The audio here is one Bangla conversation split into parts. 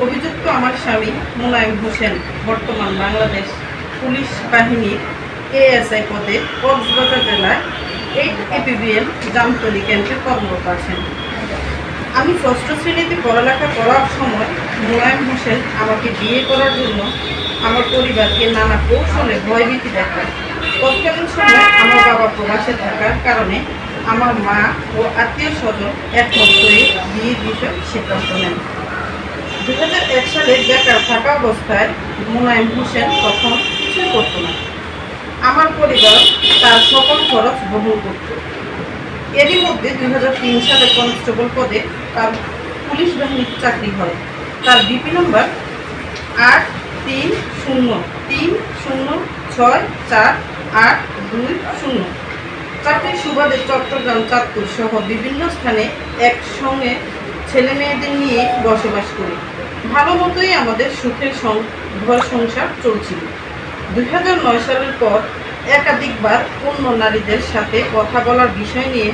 অভিযুক্ত আমার স্বামী মোলায়েম হোসেন বর্তমান বাংলাদেশ পুলিশ বাহিনীর এএসআই পদে কক্সবাজার জেলায় 8 APBN জামতলী ক্যাম্পে কর্মরত আছেন। আমি ষষ্ঠ শ্রেণীতে পড়ালেখা করার সময় মোলায়েম হোসেন আমাকে বিয়ে করার জন্য আমার পরিবারকে নানা কৌশলে ভয়ভীতি দেখায়। তৎকালীন সময় আমার বাবা প্রবাসে থাকার কারণে আমার মা ও আত্মীয় স্বজন একমত হয়ে বিয়ের বিষয়ে সিদ্ধান্ত নেন। 2001 সালে বেকার থাকা অবস্থায় মোলায়েম হোসেন তখন কিছুই করত না। আমার পরিবার তার সকল খরচ বহন করত। এরই মধ্যে 2003 সালে কনস্টেবল পদে তার পুলিশ বাহিনীর চাকরি হয়। তার ডিপি নম্বর 8303064820। চাকরির সুবাদে চট্টগ্রাম, চাঁদপুর সহ বিভিন্ন স্থানে একসঙ্গে ছেলে মেয়েদের নিয়ে বসবাস করি। ভালো মতোই আমাদের সুখের ঘর সংসার চলছিল। 2009 সালের পর একাধিকবার অন্য নারীদের সাথে কথা বলার বিষয় নিয়ে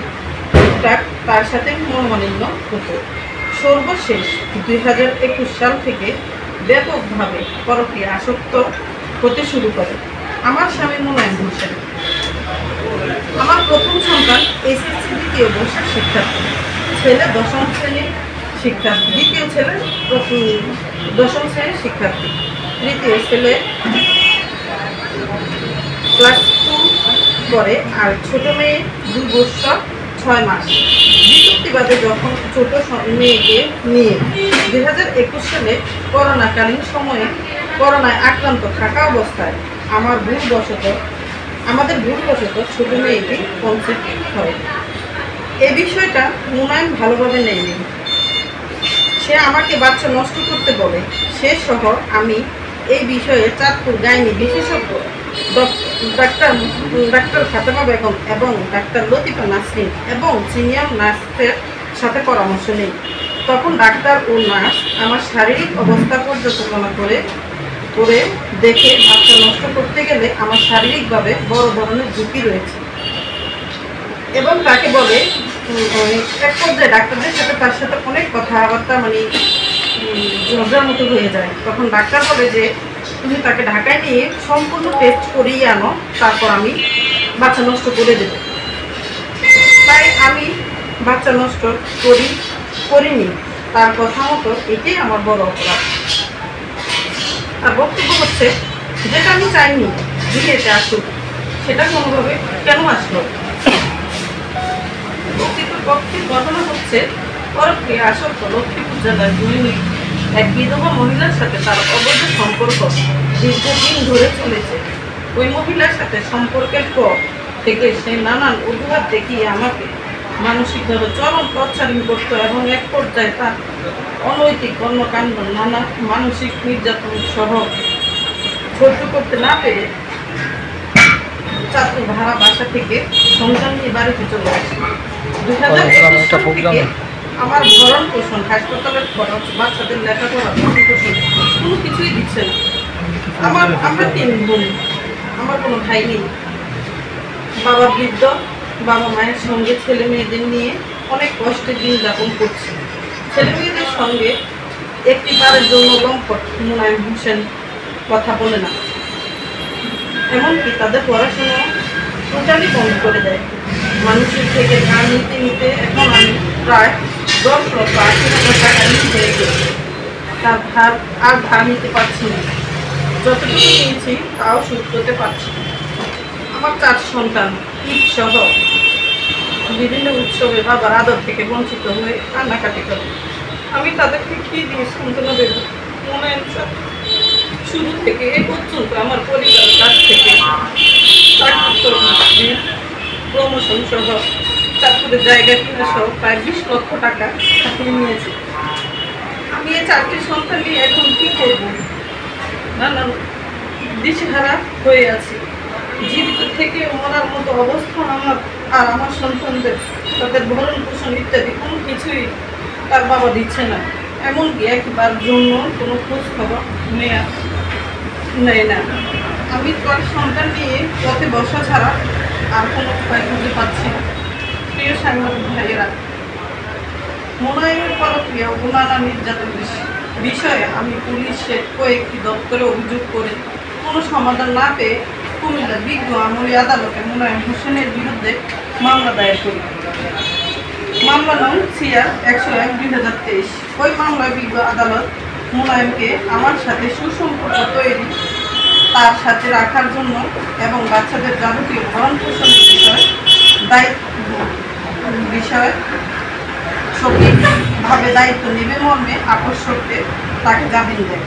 টুকটাক তার সাথে মনোমালিন্য হতো। সর্বশেষ 2021 সাল থেকে ব্যাপকভাবে পরকীয়া আসক্ত হতে শুরু করে আমার স্বামী মোলায়েম হোসেন। আমার প্রথম সন্তান SSC দ্বিতীয় বর্ষের শিক্ষার্থী, ছেলে দশম শ্রেণীর শিক্ষার্থী, দ্বিতীয় ছেলে দশম শ্রেণীর শিক্ষার্থী, তৃতীয় ছেলে ক্লাস 2 পড়ে, আর ছোট মেয়ে 2 বছর 6 মাস। বিপত্তিবাদে যখন ছোট মেয়েকে নিয়ে 2021 সালে করোনাকালীন সময়ে করোনায় আক্রান্ত থাকা অবস্থায় আমাদের ভুলবশত ছোট মেয়েকে কনসিভ হয়। এই বিষয়টা মোলায়েম ভালোভাবে নেয়নি। সে আমাকে বাচ্চা নষ্ট করতে বলে। সে সহ আমি এই বিষয়ে চাঁদপুর গাইনি বিশেষজ্ঞ ডাক্তার ফাতেমা বেগম এবং ডাক্তার লতিফা নাসরিন এবং সিনিয়র নার্সের সাথে পরামর্শ নেই। তখন ডাক্তার ও নার্স আমার শারীরিক অবস্থা পর্যালোচনা করে দেখে বাচ্চা নষ্ট করতে গেলে আমার শারীরিকভাবে বড় ধরনের ঝুঁকি রয়েছে এবং তাকে বলে এক পর্যায়ে ডাক্তারদের সাথে তার সাথে অনেক কথাবার্তা ঝগড়ার মতো হয়ে যায়। তখন ডাক্তার বলে যে তুমি তাকে ঢাকায় নিয়ে সম্পূর্ণ টেস্ট করিয়ে আনো, তারপর আমি বাচ্চা নষ্ট করে দেব। তাই আমি বাচ্চা নষ্ট করিনি। তার কথা মতো এটাই আমার বড় অপরাধ। আর বক্তব্য হচ্ছে, যেটা আমি চাইনি বিয়েতে আসুক, সেটা কোনোভাবে কেন আসলো? প্রকৃতপক্ষে ঘটনা হচ্ছে, পরকীয়া আসক্ত লক্ষ্মীপুর জেলার দৈনিক এক বিধবা মহিলার সাথে তার অবৈধ সম্পর্ক দীর্ঘদিন ধরে চলেছে। ওই মহিলার সাথে সম্পর্কের পর থেকে সে নানান অজুহাত দেখিয়ে আমাকে মানসিকভাবে চরম টর্চারিং করত এবং এক পর্যায়ে তার অনৈতিক কর্মকাণ্ড, নানা মানসিক নির্যাতন সহ সহ্য করতে না পেরে চাঁদপুর ভাড়া বাসা থেকে সন্তান নিয়ে বাড়িতে চলে আসে। 2021 সাল থেকে আমার ভরণ পোষণ, হাসপাতালের খরচ, বাচ্চাদের লেখাপড়া, প্রতিপোষণ কোনো কিছুই দিচ্ছে না। আমরা 3 বোন, আমার কোনো ভাই নেই। বাবা বৃদ্ধ, বাবা মায়ের সঙ্গে ছেলে মেয়েদের নিয়ে অনেক কষ্টে দিন যাপন করছি। ছেলে মেয়েদের সঙ্গে একটি বারের জন্য লম্পট মোলায়েম হোসেন কথা বলে না, এমনকি তাদের পড়াশোনা টোটালি বন্ধ করে দেয়। মানুষের থেকে ধার নিতে নিতে এখন আমি প্রায় 10,80,000 টাকা ঋণ হয়ে গেছি। তার ধার নিতে পারছি না। যতটুকু নিয়েছি তাও শোধ করতে পারছি না। আমার 4 সন্তান ঈদ সহ বিভিন্ন উৎসবে বাবার আদর থেকে বঞ্চিত হয়ে কান্নাকাটি করে। আমি তাদেরকে কি দিয়ে সান্ত্বনা দেব? মোলায়েম শুরু থেকে এ পর্যন্ত আমার পরিবারের কাছ থেকে প্রমোশন সহ চাঁদপুরের জায়গা কিনা সহ প্রায় 20 লক্ষ টাকা হাতিয়ে নিয়েছে। আমি এই 4টি সন্তান নিয়ে এখন কি করবো? নানান দিশেহারা হয়ে আছি। জীবিত থেকে মরার মতো অবস্থা আমার আর আমার সন্তানদের, তাদের ভরণ পোষণ ইত্যাদি কোনো কিছুই তার বাবা দিচ্ছে না। এমনকি একবার জন্য কোনো খোঁজ খবর নেয় না। আমি তার সন্তান নিয়ে পথে বসা ছাড়া আর কোনো উপায় খুঁজে পাচ্ছি না। প্রিয় সাংবাদিক ভাইয়েরা, মোলায়েমের পরকীয়া ও নানা নির্যাতন বিষয়ে আমি পুলিশের কয়েকটি দপ্তরে অভিযোগ করে কোনো সমাধান না পেয়ে কুমিল্লা বিজ্ঞ আমলি আদালতে মুনায়েম হোসেনের বিরুদ্ধে মামলা দায়ের করি। মামলা নং CR-101/2023। ওই মামলায় বিজ্ঞ আদালত মুনায়েমকে আমার সাথে সুসম্পর্ক তৈরি, তার সাথে রাখার জন্য এবং বাচ্চাদের যাবতীয় ভরণ পোষণের বিষয় সঠিকভাবে দায়িত্ব নেবে মর্মে আপোস করতে তাকে জামিন দেয়।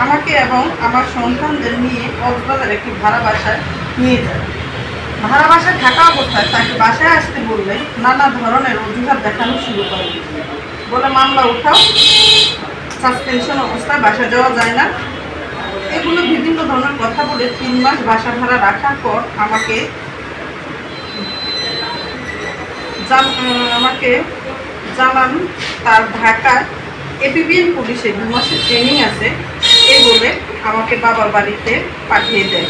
আমাকে এবং আমার সন্তানদের নিয়ে কক্সবাজার একটি ভাড়া বাসায় নিয়ে যায়। ভাড়া বাসায় থাকা অবস্থায় তাকে বাসায় আসতে বললে নানা ধরনের অজুহাত দেখানো শুরু করে, বলে মামলা উঠাও, সাসপেনশন অবস্থায় বাসা যাওয়া যায় না, এগুলো বিভিন্ন ধরনের কথা বলে 3 মাস বাসা ভাড়া রাখার পর আমাকে জানান তার ঢাকা APBN পুলিশে 2 মাসের ট্রেনিং আছে, এই বলে আমাকে বাবার বাড়িতে পাঠিয়ে দেয়।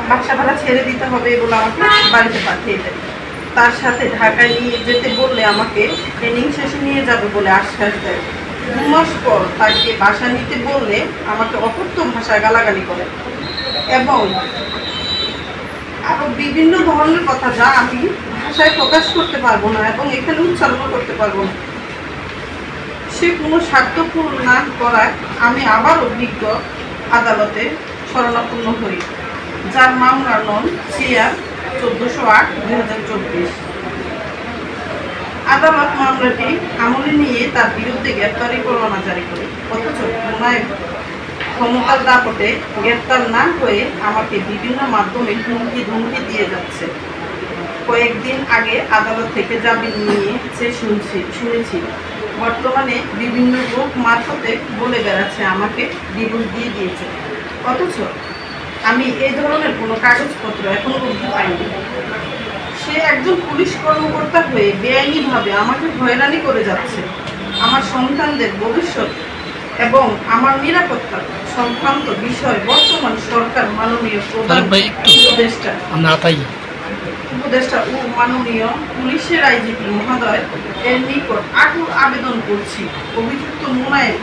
বাসা ভাড়া ছেড়ে দিতে হবে বলে আমাকে বাড়িতে পাঠিয়ে দেয়। তার সাথে ঢাকায় নিয়ে যেতে বললে আমাকে ট্রেনিং শেষে নিয়ে যাবে বলে আশ্বাস দেয়। 2 মাস পর তাকে বাসা নিতে বললে আমাকে অকথ্য ভাষায় গালাগালি করে এবং আরও বিভিন্ন ধরনের কথা যা আমি ভাষায় প্রকাশ করতে পারবো না এবং এখানে উচ্চারণ করতে পারবো না। সে কোনো স্বার্থ পূরণ না করায় আমি আবার অভিজ্ঞ আদালতে শরণাপন্ন হই, যার মামলার নং CR-1408/2024। আদালত মামলাটি আমলে নিয়ে তার বিরুদ্ধে গ্রেপ্তারি পরোয়ানা জারি করে, অথচ মুনায়েম ক্ষমতার দাপটে গ্রেপ্তার না হয়ে আমাকে বিভিন্ন মাধ্যমে হুমকি দিয়ে যাচ্ছে। কয়েকদিন আগে আদালত থেকে জামিন নিয়েছে শুনেছি। বর্তমানে বিভিন্ন লোক মারফতে বলে বেড়াচ্ছে আমাকে ডিভোর্স দিয়ে দিয়েছে, অথচ আমি এই ধরনের কোনো কাগজপত্র এখনো পর্যন্ত পাইনি। সে একজন পুলিশ কর্মকর্তা হয়ে বেআইনিভাবে আমাকে হয়রানি করে যাচ্ছে। আমার সন্তানদের ভবিষ্যৎ এবং আমার নিরাপত্তা সংক্রান্ত বিষয় বর্তমান সরকার মাননীয় প্রধান উপদেষ্টা ও মাননীয় পুলিশের IGP মহোদয় এর নিকট আকুল আবেদন করছি। অভিযুক্ত মুনায়েম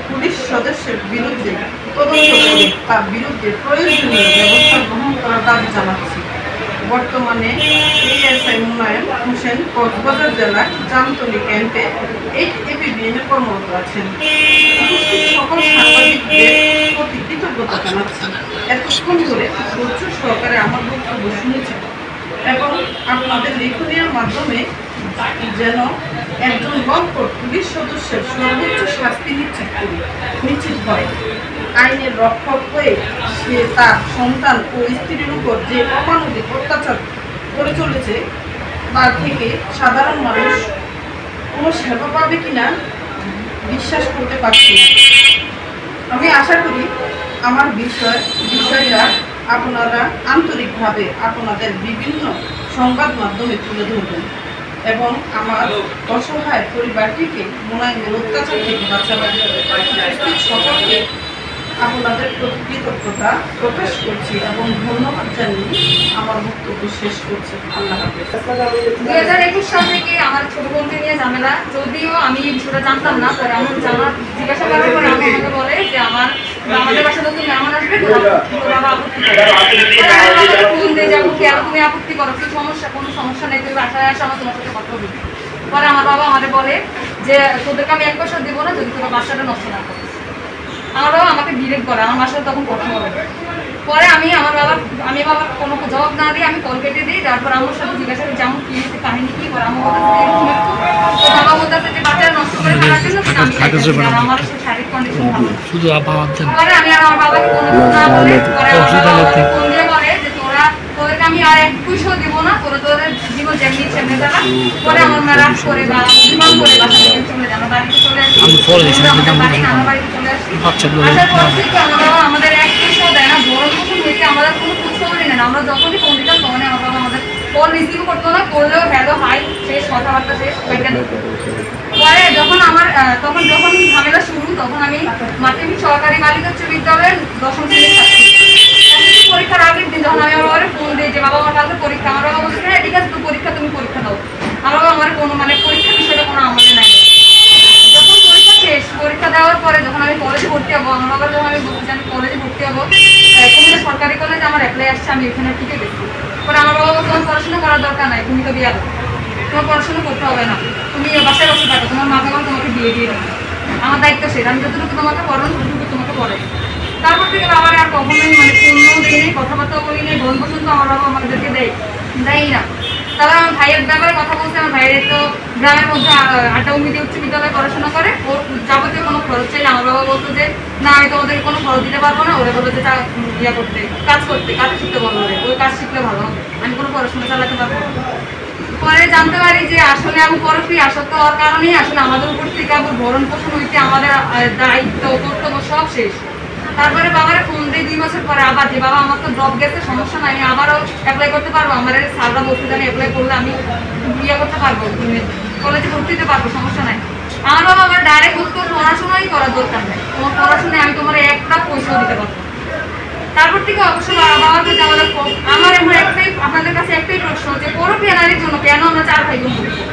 পুলিশ সদস্যের বিরুদ্ধে তদন্ত করে তার বিরুদ্ধে প্রয়োজনীয় ব্যবস্থা গ্রহণ করার দাবি জানাচ্ছি। বর্তমানে ASI মুনায়েম হোসেন কক্সবাজার জেলার জামতলী ক্যাম্পে APBN কর্মরত আছেন। উপস্থিত সকল সাংবাদিকদের প্রতি কৃতজ্ঞতা জানাচ্ছি। এতক্ষণ ধরে ধৈর্য সহকারে আমার বক্তব্য শুনেছেন এবং আপনাদের লেখনীর মাধ্যমে যেন একজন গল্পর পুলিশ সদস্যের সর্বোচ্চ শাস্তি নিশ্চিত হয়। আইনের রক্ষক হয়ে সে তার সন্তান ও স্ত্রীর উপর যে অমানবিক অত্যাচার করে চলেছে তার থেকে সাধারণ মানুষ কোনো সেবা পাবে কিনা বিশ্বাস করতে পারছি না। আমি আশা করি আমার বিষয়টা আপনারা আন্তরিকভাবে আপনাদের বিভিন্ন সংবাদ মাধ্যমে তুলে ধরবেন এবং আমার অসহায় পরিবারটিকে মুনায়েমের অত্যাচার থেকে বাঁচাবেন। সকলকে আপনাদের প্রতি কৃতজ্ঞতা প্রকাশ করছি এবং ধন্যবাদ জানিয়ে আমার বক্তব্য শেষ করছি। আল্লাহ হাফেজ। 2021 সাল থেকে আমার ছোট বোনকে নিয়ে ঝামেলা, যদিও আমি এই বিষয়টা জানতাম না, পরে আমার জিজ্ঞাসা করার পরে আমি আমাকে বলে যে আমাদের বাসায় নতুন মেহমান আসবে, বাবা আপত্তি করে ফোন দিয়ে যাবো, কেন তুমি আপত্তি করো, কি সমস্যা, কোনো সমস্যা নেই, তুমি বাসায় আসো, আমার তোমার সাথে কথা বলবি। পরে আমার বাবা আমাদের বলে যে তোদেরকে আমি 1 পয়সা দেবো না যদি তোরা বাসাটা নষ্ট না করো। আমার বাবা আমাকে ডিরেক্ট করে, আমার বাসায় তখন কথা বলে। পরে আমি বাবার কোনো জবাব না দিয়ে আমি কল কেটে দিই। তারপর আমার সাথে জিজ্ঞাসা করি যেমন কি হয়েছে, কাহিনী কি করে। আমার বাবা বলতেছে যে বাচ্চা নষ্ট করে ফেলার জন্য আমার শারীরিক কন্ডিশন ভালো। পরে আমি আর আমার বাবাকে কোনো না বলে পরে ফোন দিয়ে বলে যে তোদেরকে আমি আর 1 পয়সাও দেবো না, তোদের জীবন যেমনি সেমনি যারা। পরে আমার মেয়ে রাগ করে বা অভিমান করে বাসা থেকে চলে যায়, আমার বাড়িতে চলে আসি। আমার বাড়িতে চলে আসি, আসার পর থেকে আমার বাবা আমাদের 1 পয়সাও দেয় না। বড় কিছু হয়েছে আমাদের কোনো খোঁজখবরই নেই না। আমরা যখনই ফোন দিতাম তখনই আমার বাবা আমাদের কল রিসিভ করতো না, করলেও হ্যালো হাই শেষ, কথাবার্তা শেষ, ওইটা দিত। পরে যখন ঝামেলা শুরু, তখন আমি মাধ্যমিক সরকারি বালিকা উচ্চ বিদ্যালয়ের 10ম শ্রেণীর ছাত্রী। পরীক্ষার আগের দিন যখন আমি আমার বাবারে ফোন দিই যে বাবা আমার কালকে পরীক্ষা, আমার বাবা বলছে হ্যাঁ ঠিক আছে, তো পরীক্ষা তুমি পরীক্ষা দাও। আমার বাবা আমার কোনো পরীক্ষার বিষয়টা কোনো আমাদের নাই। পরে যখন আমি কলেজে ভর্তি হবো, আমার বাবা যখন আমি বলছি আমি কলেজে ভর্তি হবো, কুমিল্লা সরকারি কলেজে আমার অ্যাপ্লাই আসছে, আমি এখানে টিকে গেছি। পরে আমার বাবা বলছে তোমার পড়াশোনা করার দরকার নাই, তুমি তো বিয়ে দাও, তোমার পড়াশোনা করতে হবে না, তুমি বাসায় বসে থাকো, তোমার মা বাবা তোমাকে বিয়ে দিয়ে দেবে, আমার দায়িত্ব সেটা, আমি যতটুকু তোমাকে পড়ানো ততটুকু তোমাকে পড়ে। তারপর থেকে বাবার আর কখনোই মানে পূর্ণ দিই নেই, কথাবার্তা বলি নেই, বোন পর্যন্ত আমার বাবা আমাদেরকে দেয় না। তারপর আমার ভাইয়ের ব্যাপারে কথা বলছে, আমার ভাইয়ের তো গ্রামের মধ্যে আড্ডা উমিতে উচ্চ বিদ্যালয়ে পড়াশোনা করে, ওর যাবতীয় কোনো খরচ চাইলে আমার বাবা বলতো যে না আমি তোমাদেরকে কোনো খরচ দিতে পারবো না, ওরা বলতো যে ইয়া করতে কাজ শিখতে বলবো, ওই কাজ শিখলে ভালো হবে, আমি কোনো পড়াশোনা চালাতে পারবো না। পরে জানতে পারি যে আসলে আমি পরফি আসক্ত হওয়ার কারণেই আসলে আমাদের উপর থেকে আবার ভরণ পোষণ হইতে আমাদের দায়িত্ব কর্তব্য সব শেষ। তারপরে বাবারে ফোন দিয়ে 2 মাসের পরে আবার যে বাবা আমার তো ড্রপ গেছে, সমস্যা নাই, আমি আবারও অ্যাপ্লাই করতে পারবো, আমার স্যাররা বলতে জানি অ্যাপ্লাই করলে আমি ইয়ে করতে পারবো, কলেজে ভর্তি দিতে পারবো, সমস্যা নাই। আমার বাবা আমার ডাইরেক্ট বলতো পড়াশোনাই করার দরকার নেই, তোমার পড়াশোনায় আমি তোমার একটা পয়সাও দিতে পারবো। তারপর থেকে অবশ্য বাবার কাছে আমার এখন আপনাদের কাছে একটাই প্রশ্ন যে পরকীয়া নারীর জন্য কেন আমরা 4 ভাই বোন ভুগবো,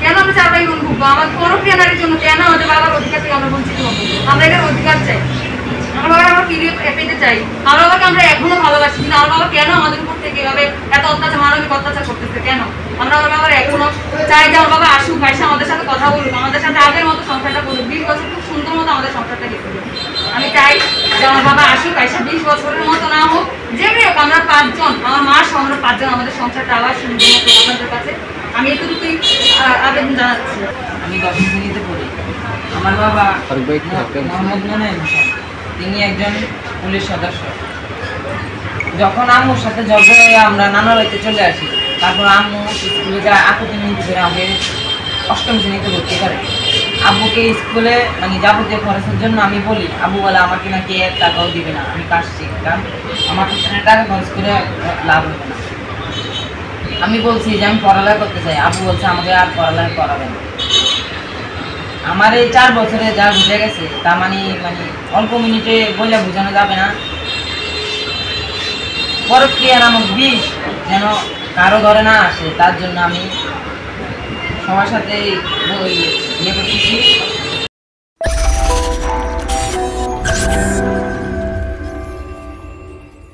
কেন আমরা 4 ভাই বোন ভুগবো, আমার পরকীয়া নারীর জন্য কেন আমাদের বাবার অধিকার থেকে আমরা বঞ্চিত হবো? আমরা এটার অধিকার চাই, আমার বাবা আমরা ফিরে পেতে চাই, আমার বাবাকে আমরা এখনো ভালোবাসি, কিন্তু আমার বাবা কেন আমাদের উপর থেকে এভাবে এত অত্যাচার, মানবিক অত্যাচার করতেছে কেন? আমরা আমার বাবার এখনো চাই যে আমার বাবা আসুক, এসে আমাদের সাথে কথা বলুক, আমাদের সাথে আগের মতো সংসারটা করুক, 20 বছর খুব সুন্দর মতো আমাদের সংসারটা গেছে। আমি চাই যে আমার বাবা আসুক, এসে 20 বছরের মতো না হোক, যেমনি হোক আমরা 5 জন, আমার মার সহ আমরা 5 জন আমাদের সংসারটা আবার সুন্দর মতো আপনাদের কাছে আমি এতটুকুই আবেদন জানাচ্ছি। আমি 10ম শ্রেণীতে পড়ি। আমার বাবা মোহাম্মদ মোনায়েম হোসেন, তিনি একজন পুলিশ সদস্য। যখন আম্মুর সাথে ঝগড়া হয়ে আমরা নানা বাড়িতে চলে আসি, তারপর আম্মু স্কুলে যায়, আপুকে নিতে করে আমাকে 8ম শ্রেণীতে ভর্তি করে। আব্বুকে স্কুলে মানে যাবতীয় খরচের জন্য আমি বলি, আব্বু বলে আমাকে নাকি 1 টাকাও দিবে না, আমি কাজ শিখতাম, আমার পিছনে টাকা খরচ করে লাভ হবে না। আমি বলছি যে আমি পড়ালেখা করতে চাই, আব্বু বলছে আমাকে আর পড়ালেখা করাবে না। আমার এই 4 বছরে যা বুঝে গেছে তা মানে অল্প মিনিটে বইলে বোঝানো যাবে না। পরকীয়া নামক বিষ যেন কারো ধরে না আসে, তার জন্য আমি সবার সাথে ইয়ে করতেছি।